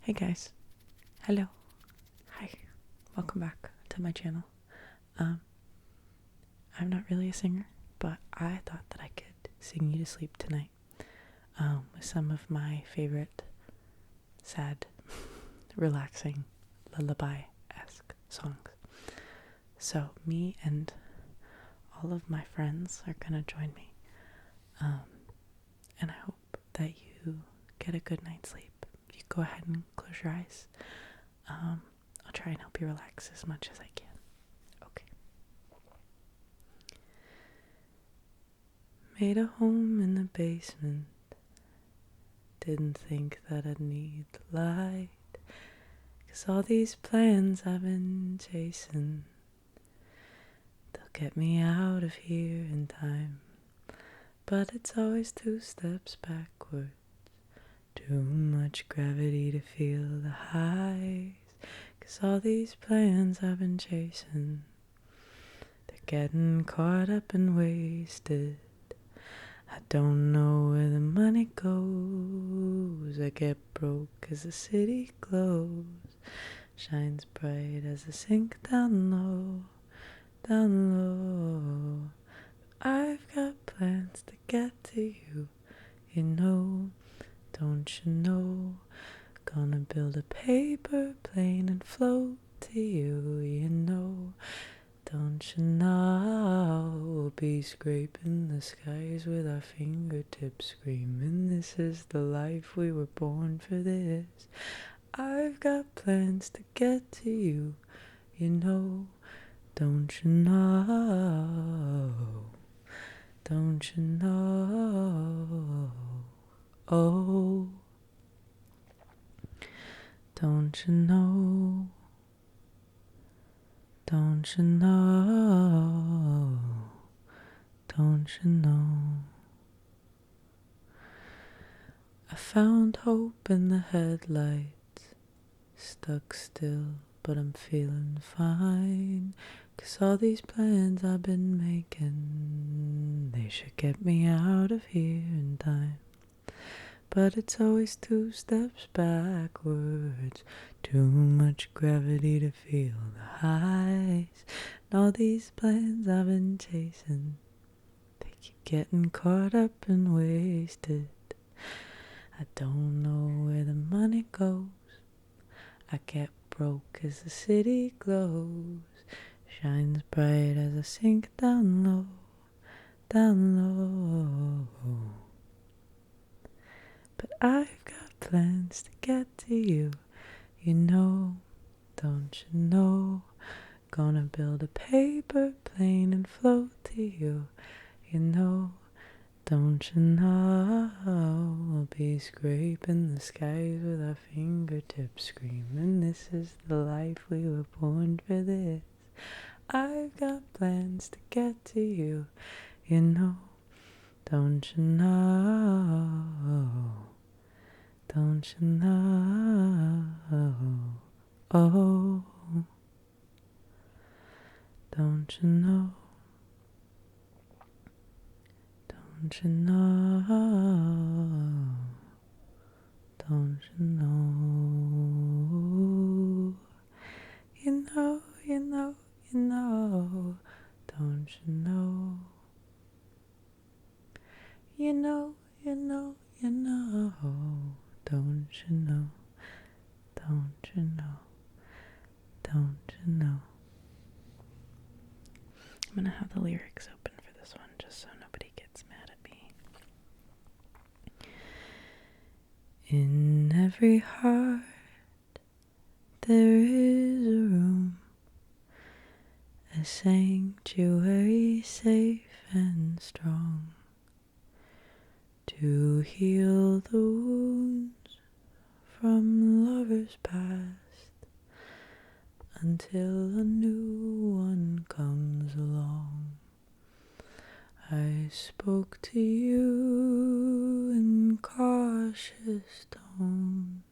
Hey guys, hello, hi, welcome back to my channel. I'm not really a singer, but I thought that I could sing you to sleep tonight with some of my favorite sad, relaxing, lullaby-esque songs. So me and all of my friends are gonna join me, and I hope that you get a good night's sleep. You go ahead and close your eyes. I'll try and help you relax as much as I can. Okay. Made a home in the basement. Didn't think that I'd need the light. 'Cause all these plans I've been chasing, they'll get me out of here in time. But it's always 2 steps backwards. Too much gravity to feel the highs. 'Cause all these plans I've been chasing, they're getting caught up and wasted. I don't know where the money goes. I get broke as the city glows. Shines bright as I sink down low, down low. I've got plans to get to you, you know, don't you know? Gonna build a paper plane and float to you, you know. Don't you know? We'll be scraping the skies with our fingertips, screaming, this is the life, we were born for this. I've got plans to get to you, you know. Don't you know? Don't you know? Oh, don't you know? Don't you know? Don't you know? I found hope in the headlights, stuck still, but I'm feeling fine. 'Cause all these plans I've been making, they should get me out of here in time. But it's always 2 steps backwards. Too much gravity to feel the highs. And all these plans I've been chasing, they keep getting caught up and wasted. I don't know where the money goes. I get broke as the city glows. Shines bright as I sink down low, down low. But I've got plans to get to you, you know, don't you know? Gonna build a paper plane and float to you, you know, don't you know? We'll be scraping the skies with our fingertips, screaming, this is the life, we were born for this. I've got plans to get to you, you know, don't you know? Don't you know? Oh, don't you know? Don't you know? Don't you know? You know, you know, you know. Don't you know? You know, you know, you know. Don't you know? Don't you know? Don't you know? I'm gonna have the lyrics open for this one just so nobody gets mad at me. In every heart there is a room, a sanctuary safe and strong, to heal the wounds from lovers past, until a new one comes along. I spoke to you in cautious tones.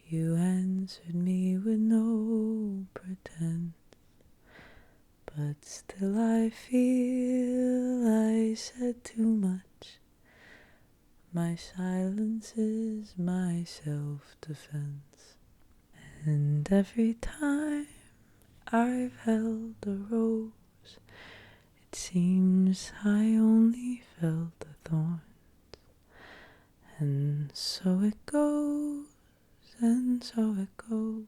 You answered me with no pretense, but still I feel I said too much. My silence is my self-defense. And every time I've held a rose, it seems I only felt the thorns. And so it goes, and so it goes.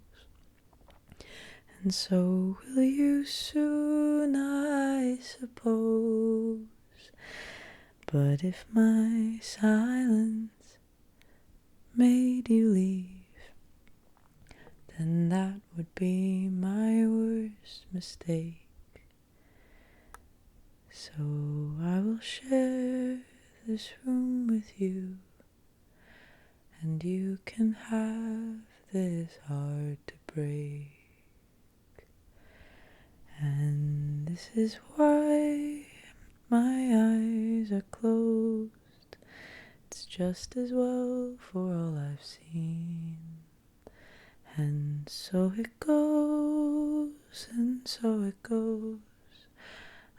And so will you soon, I suppose. But if my silence made you leave, then that would be my worst mistake. So I will share this room with you, and you can have this heart to break. And this is why my eyes are closed. It's just as well for all I've seen. And so it goes, and so it goes.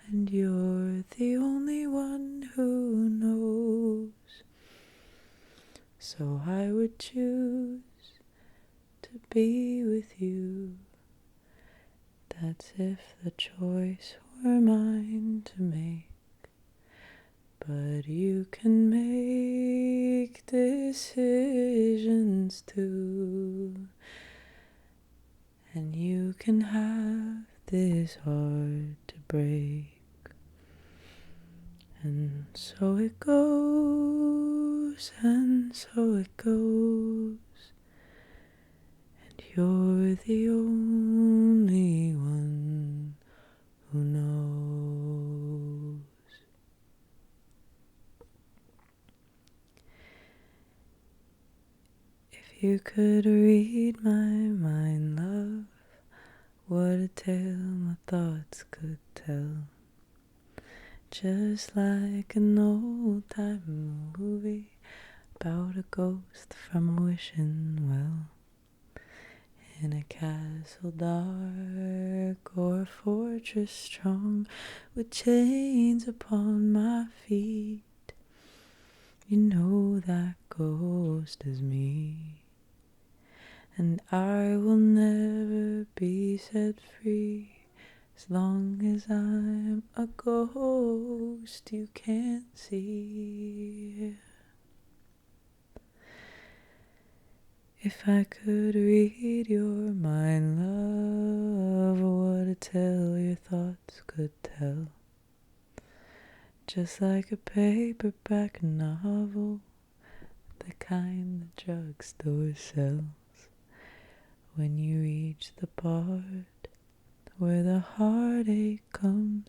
And you're the only one who knows. So I would choose to be with you. That's if the choice were mine to make. But you can make decisions too. And you can have this heart to break. And so it goes, and so it goes. And you're the only one who knows. If you could read my mind, love, what a tale my thoughts could tell. Just like an old-time movie about a ghost from a wishing well. In a castle dark or a fortress strong, with chains upon my feet, you know that ghost is me. And I will never be set free as long as I'm a ghost you can't see. If I could read your mind, love, what a tale your thoughts could tell. Just like a paperback novel, the kind the drugstore sells. When you reach the part where the heartache comes,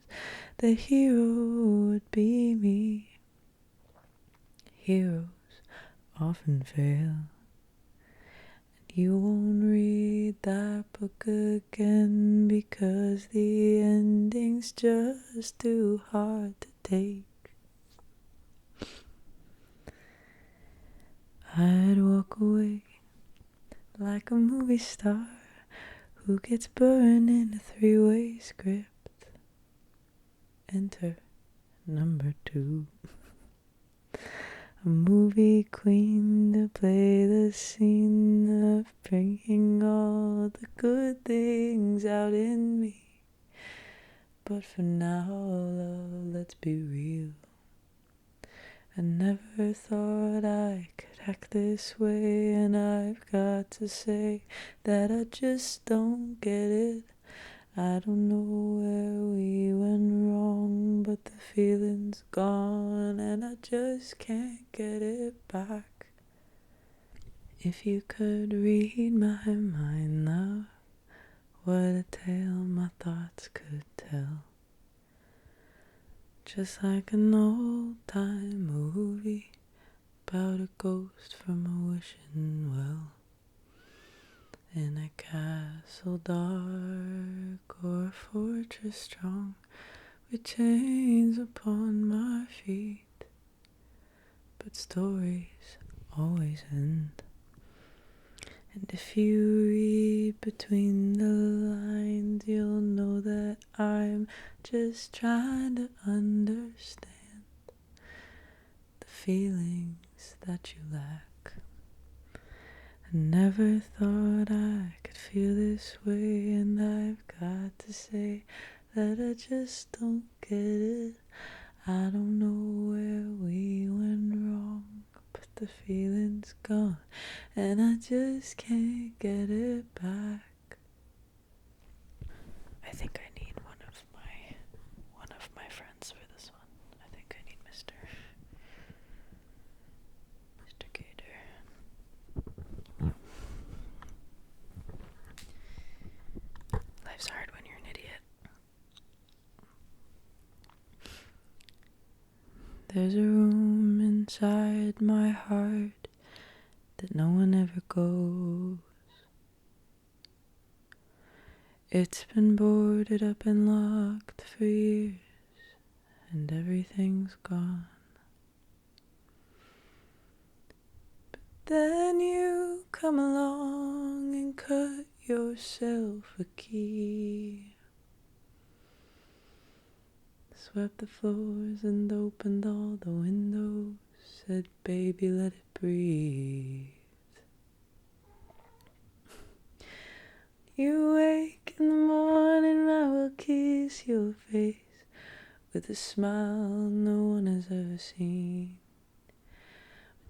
the hero would be me. Heroes often fail. You won't read that book again because the ending's just too hard to take. I'd walk away like a movie star who gets burned in a three-way script. Enter number 2. A movie queen to play the scene of bringing all the good things out in me. But for now, love, let's be real. I never thought I could act this way, and I've got to say that I just don't get it. I don't know where we went wrong, but the feeling's gone and I just can't get it back. If you could read my mind, love, what a tale my thoughts could tell. Just like an old-time movie about a ghost from a wishing well. In a castle dark or a fortress strong, with chains upon my feet. But stories always end. And if you read between the lines, you'll know that I'm just trying to understand the feeling that you lack. I never thought I could feel this way, and I've got to say that I just don't get it. I don't know where we went wrong, but the feeling's gone, and I just can't get it back. I think I need one of my friends for this one. I think I need Mr. Gator. Life's hard when you're an idiot. There's a room inside my heart that no one ever goes. It's been boarded up and locked for years, and everything's gone. But then you come along and cut yourself a key, swept the floors and opened all the windows, said, baby, let it breathe. You wake in the morning, I will kiss your face with a smile no one has ever seen.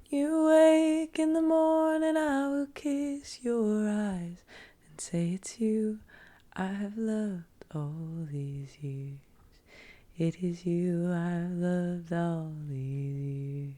You wake in the morning, I will kiss your eyes and say it's you I have loved all these years. It is you I've loved all these years.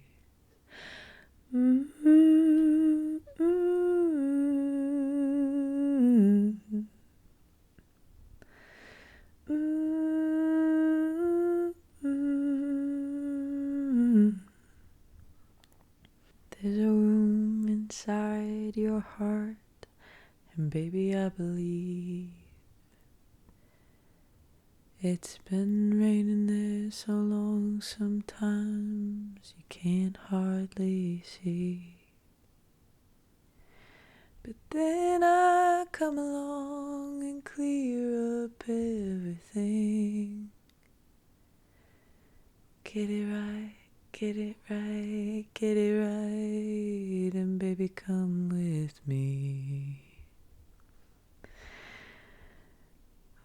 There's a room inside your heart, and baby, I believe it's been raining there so long, sometimes you can't hardly see. But then I come along and clear up everything. Get it right, get it right, get it right, and baby, come with me.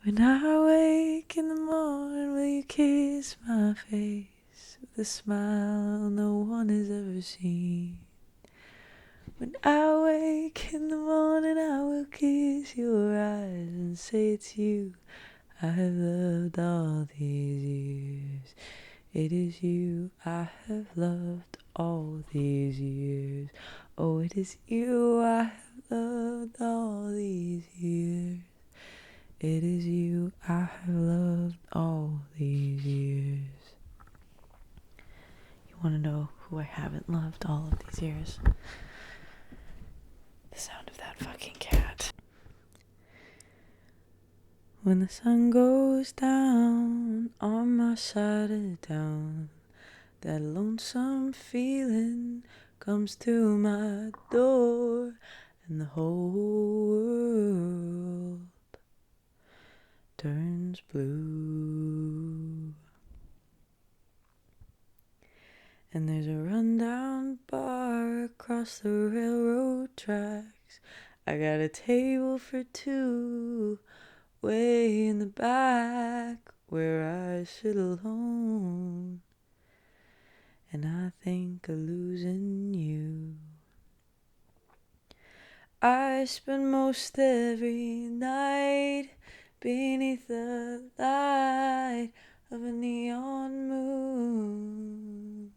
When I wake in the morning, will you kiss my face with a smile no one has ever seen? When I wake in the morning, I will kiss your eyes and say it's you I have loved all these years. It is you I have loved all these years. Oh, it is you I have loved all these years. It is you I have loved all these years. You want to know who I haven't loved all of these years? The sound of that fucking cat. When the sun goes down on my side of town, that lonesome feeling comes through my door, and the whole world turns blue. And there's a rundown bar across the railroad tracks. I got a table for two way in the back where I sit alone, and I think of losing you. I spend most every night beneath the light of a neon moon.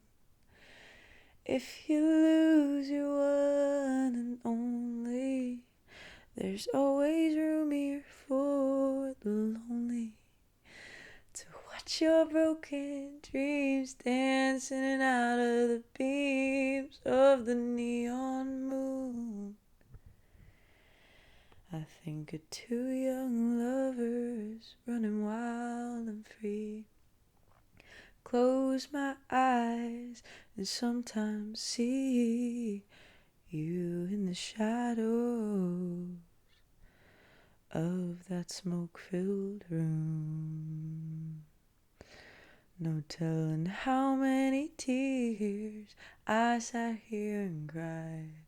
If you lose your one and only, there's always room here for the lonely to watch your broken dreams dance in and out of the beams of the neon moon. I think of two young lovers running wild and free. Close my eyes and sometimes see you in the shadows of that smoke-filled room. No telling how many tears I sat here and cried,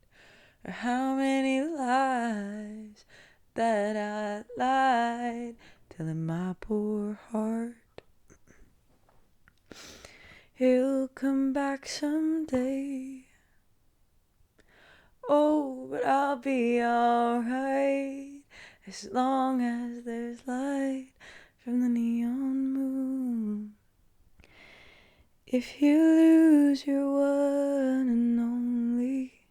or how many lies that I lied, telling my poor heart he'll come back someday. Oh, but I'll be alright as long as there's light from the neon moon. If you lose your one and only,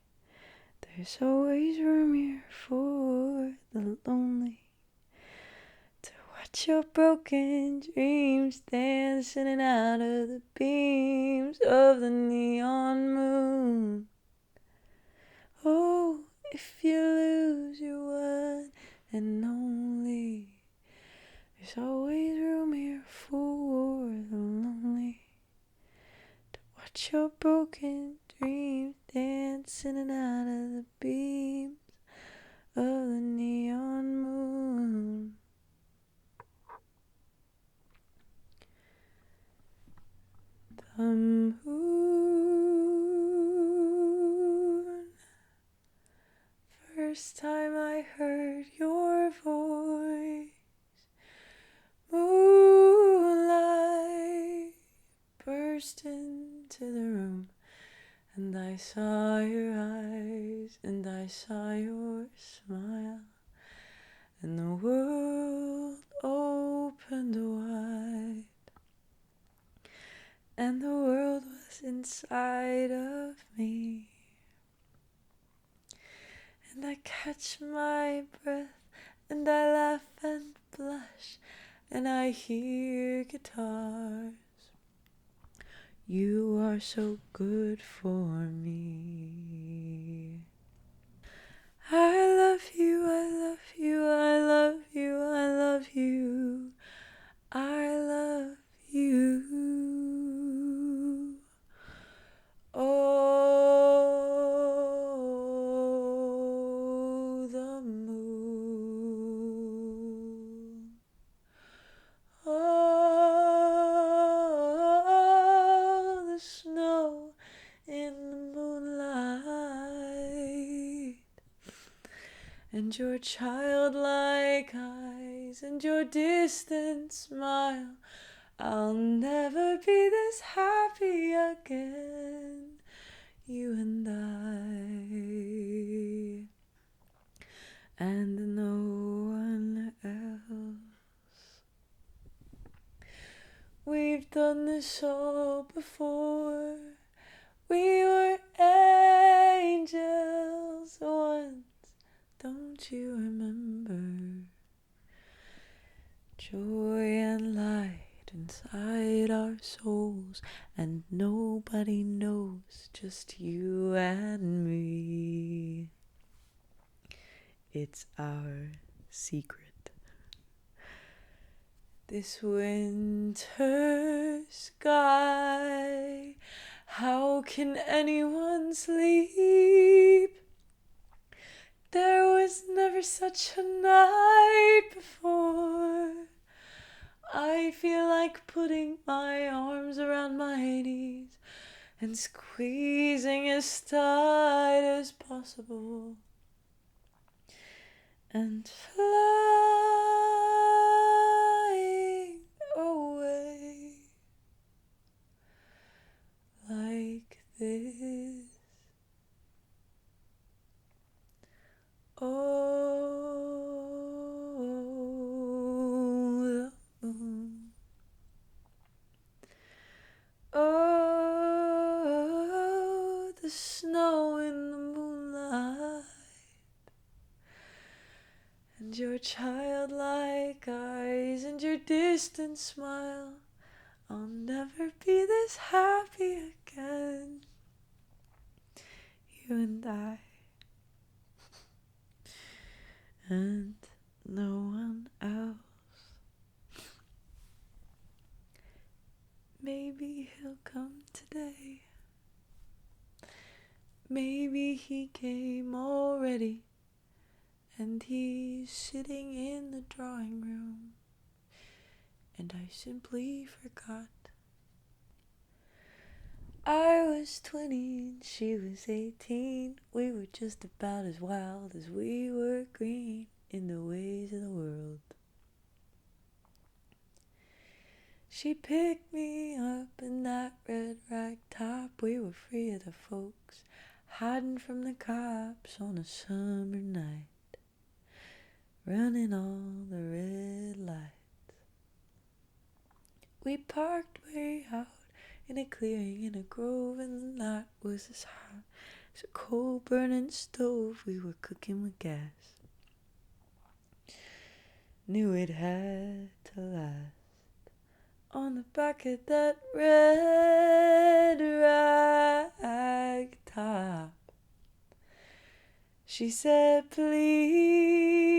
there's always room here for the lonely to watch your broken dreams dance in and out of the beams of the neon moon. Oh, if you lose your one and only, there's always room here for the lonely to watch your broken dreams dance in and out of the beams of the neon moon. The moon. First time I heard your voice, moonlight burst into the room, and I saw your eyes, and I saw your smile, and the world opened wide, and the world was inside of me. And I catch my breath, and I laugh and blush, and I hear guitars. You are so good for me. I love you, I love you, I love you, I love you. I love you. Oh, the moon. Oh, the snow in the moonlight, and your childlike eyes, and your distant smile. I'll never be this happy again, you and I, and no one else. We've done this all before. We were angels once, don't you remember? Joy and light inside our souls, and nobody knows, just you and me. It's our secret. This winter sky, how can anyone sleep? There was never such a night before. I feel like putting my arms around my knees and squeezing as tight as possible and flying away like this. Oh, the moon. Oh, the snow in the moonlight, and your childlike eyes, and your distant smile. I'll never be this happy again, you and I, and no one else. Maybe he'll come today. Maybe he came already, and he's sitting in the drawing room, and I simply forgot I was 20 and she was 18. We were just about as wild as we were green in the ways of the world. She picked me up in that red ragtop. We were free of the folks, hiding from the cops on a summer night, running all the red lights. We parked way out in a clearing in a grove, and the night was as hot as a coal burning stove. We were cooking with gas, knew it had to last. On the back of that red rag top, she said, please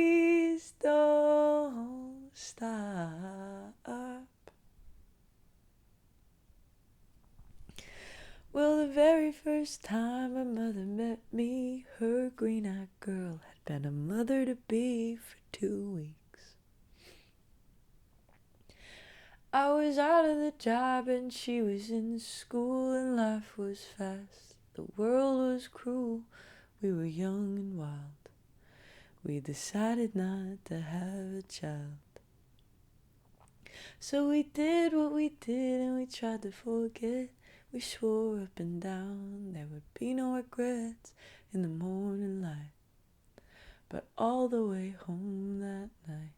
don't stop. Well, the very first time my mother met me, her green-eyed girl had been a mother-to-be for 2 weeks. I was out of the job and she was in school, and life was fast, the world was cruel. We were young and wild. We decided not to have a child. So we did what we did and we tried to forget. We swore up and down there would be no regrets in the morning light. But all the way home that night,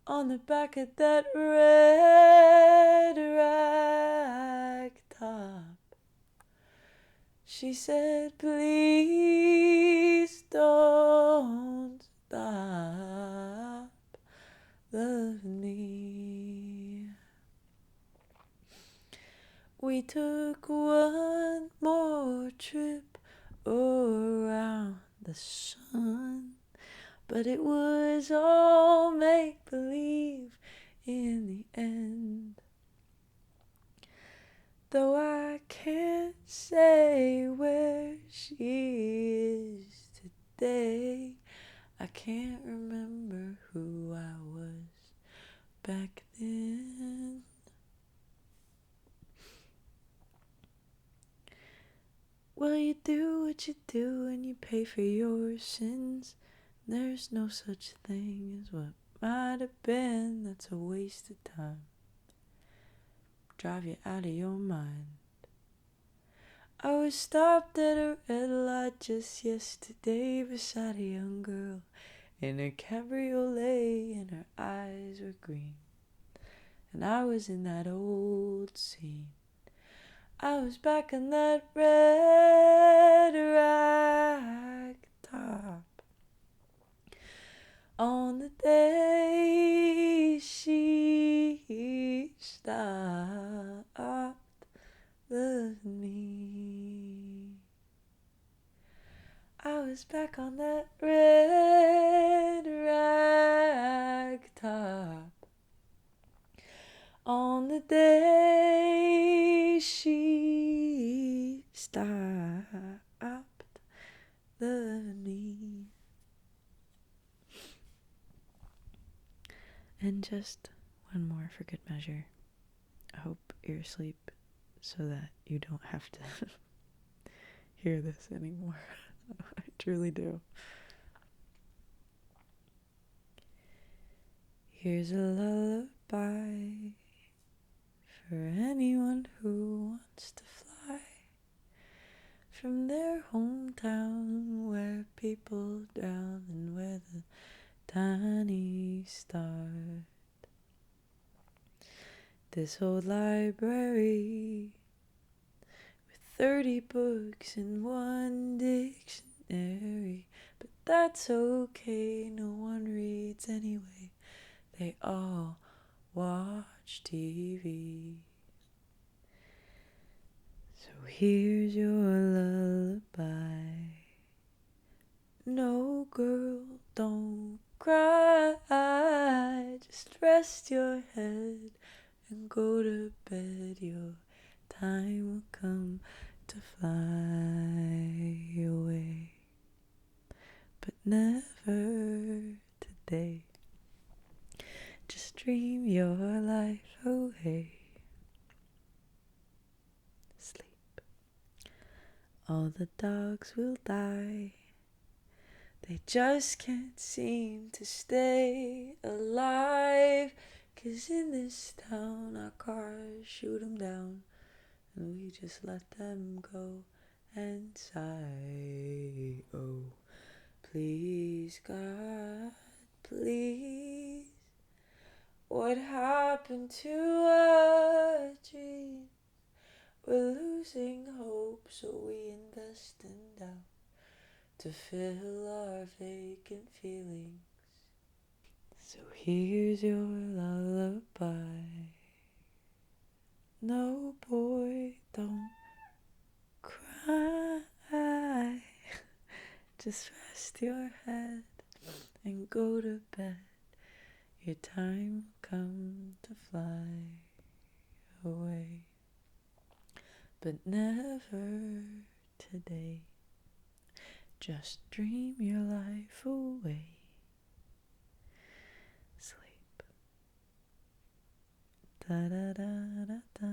on the back of that red rag top, she said, please don't stop loving me. We took one more trip around the sun, but it was all make-believe in the end. Though I can't say where she is today, I can't remember who I was back then. Well, you do what you do and you pay for your sins. There's no such thing as what might have been. That's a waste of time. Drive you out of your mind. I was stopped at a red light just yesterday beside a young girl in her cabriolet, and her eyes were green, and I was in that old scene. I was back in that red rag top on the day she stopped loving me. I was back on that red rag top on the day she stopped loving me. And just one more for good measure. I hope you're asleep so that you don't have to hear this anymore. I truly do. Here's a lullaby for anyone who wants to fly from their hometown where people drown and where the tiny start. This old library with 30 books and one dictionary, but that's okay, no one reads anyway. They all watch TV. So here's your lullaby. No, girl, don't cry. Just rest your head and go to bed. Your time will come to fly away, but never today. Just dream your life away. Sleep. all the dogs will die. They just can't seem to stay alive. 'Cause in this town our cars shoot 'em down, and we just let them go and sigh. Oh, please God, please, what happened to our dreams? We're losing hope, so we invest in doubt to fill our vacant feelings. So here's your lullaby. No, boy, don't cry. Just rest your head and go to bed. Your time will come to fly away, but never today. Just dream your life away. Sleep. Da da da da da.